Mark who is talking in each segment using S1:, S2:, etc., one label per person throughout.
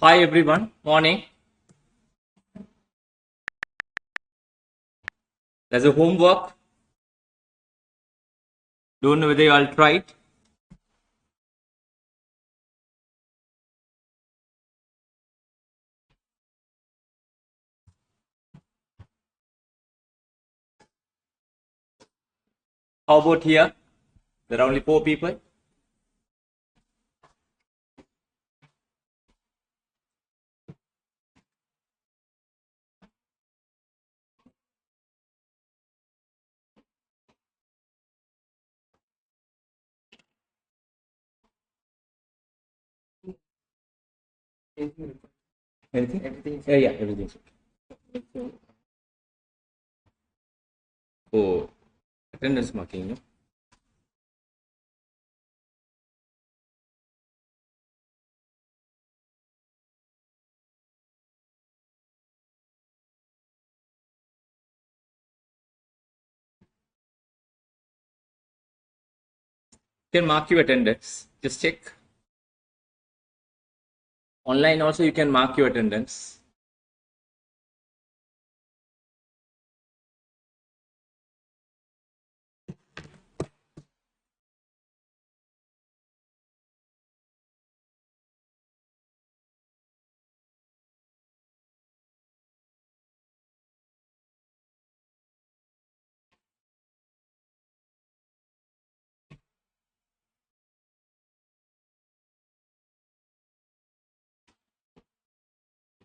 S1: Hi everyone, morning. There's a homework. Don't know whether you all tried. How about here? There are only 4 people. Anything? Everything. Yeah, everything's okay. Oh, attendance marking, no? You can mark your attendance. Just check. Online also you can mark your attendance.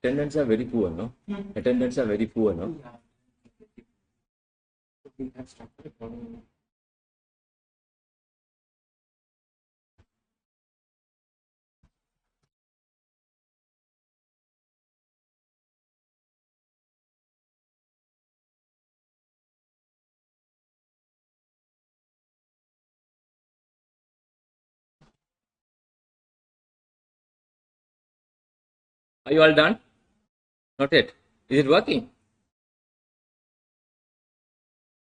S1: Attendance are very poor, no? Attendance are very poor, no? Are you all done? Not yet. Is it working?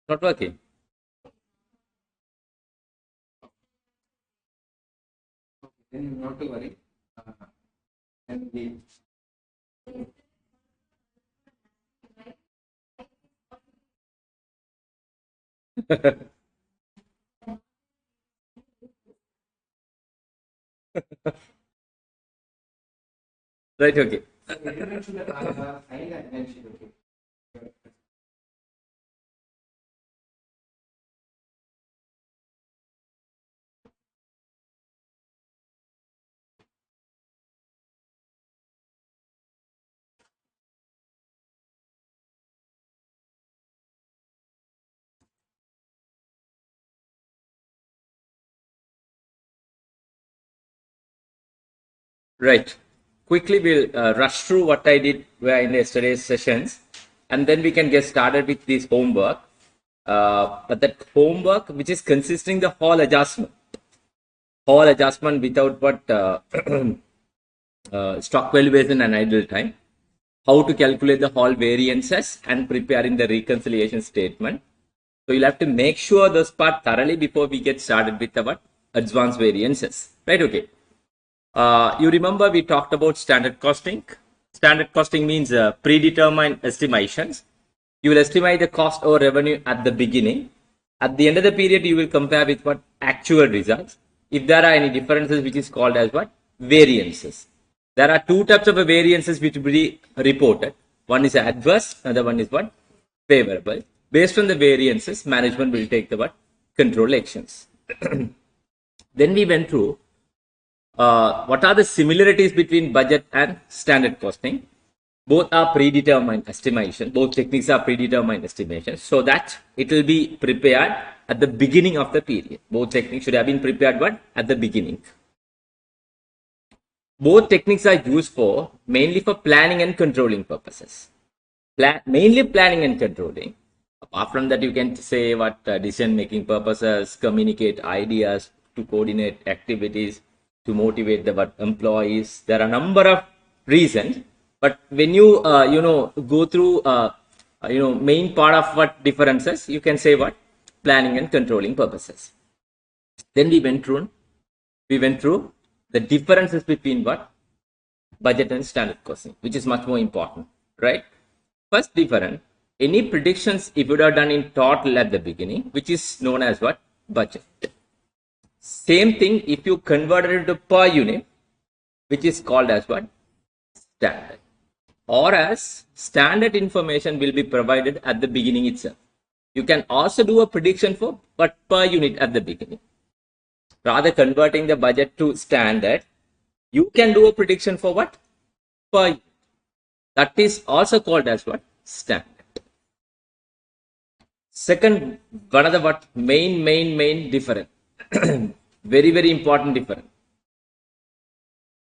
S1: Not working. Then not to worry. And the right, okay. Right. Quickly, we'll rush through what I did in yesterday's sessions, and then we can get started with this homework. But that homework, which is consisting the whole adjustment without what stock valuation and idle time, how to calculate the whole variances, and preparing the reconciliation statement. So you'll have to make sure this part thoroughly before we get started with our advanced variances. Right? Okay. You remember we talked about standard costing. Standard costing means predetermined estimations. You will estimate the cost or revenue at the beginning. At the end of the period, you will compare with what actual results. If there are any differences, which is called as what variances. There are 2 types of variances which will be reported. One is adverse, another one is what favorable. Based on the variances, management will take the what control actions. Then we went through what are the similarities between budget and standard costing. Both are predetermined estimation. Both techniques are predetermined estimations, so that it will be prepared at the beginning of the period. Both techniques should have been prepared at the beginning. Both techniques are used for mainly for planning and controlling purposes. Mainly planning and controlling. Apart from that, you can say what decision making purposes, communicate ideas, to coordinate activities, to motivate the employees. There are a number of reasons, but when you go through main part of what differences, you can say what planning and controlling purposes. Then we went through the differences between what budget and standard costing, which is much more important, right? First difference, any predictions if you would have done in total at the beginning, which is known as what? Budget. Same thing if you converted it to per unit, which is called as what? Standard. Or as standard information will be provided at the beginning itself. You can also do a prediction for but per unit at the beginning. Rather converting the budget to standard, you can do a prediction for what? Per unit. That is also called as what? Standard. Second, one of the what main difference. Very important difference.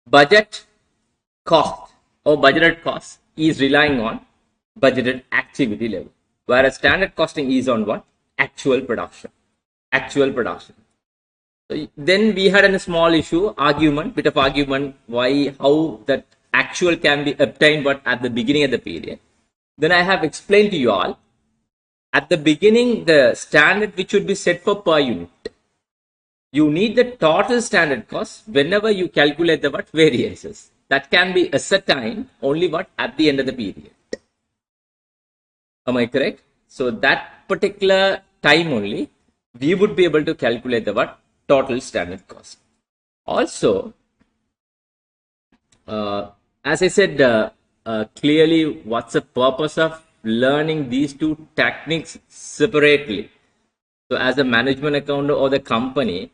S1: Budget cost or budgeted cost is relying on budgeted activity level, whereas standard costing is on what? Actual production. So then we had a small issue, bit of argument, how that actual can be obtained but at the beginning of the period. Then I have explained to you all, at the beginning, the standard which should be set for per unit. You need the total standard cost whenever you calculate the what? Variances. That can be ascertained only what? At the end of the period. Am I correct? So that particular time only, we would be able to calculate the what? Total standard cost. Also, as I said clearly, what's the purpose of learning these two techniques separately? So as a management accountant or the company,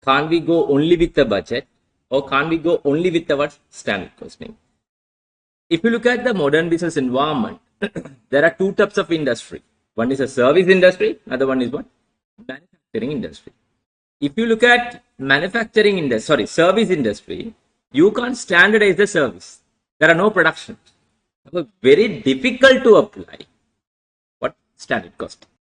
S1: can't we go only with the budget or can't we go only with the what? Standard costing? If you look at the modern business environment, there are two types of industry. One is a service industry, another one is what? Manufacturing industry. If you look at service industry, you can't standardize the service. There are no productions. Very difficult to apply what? Standard costing.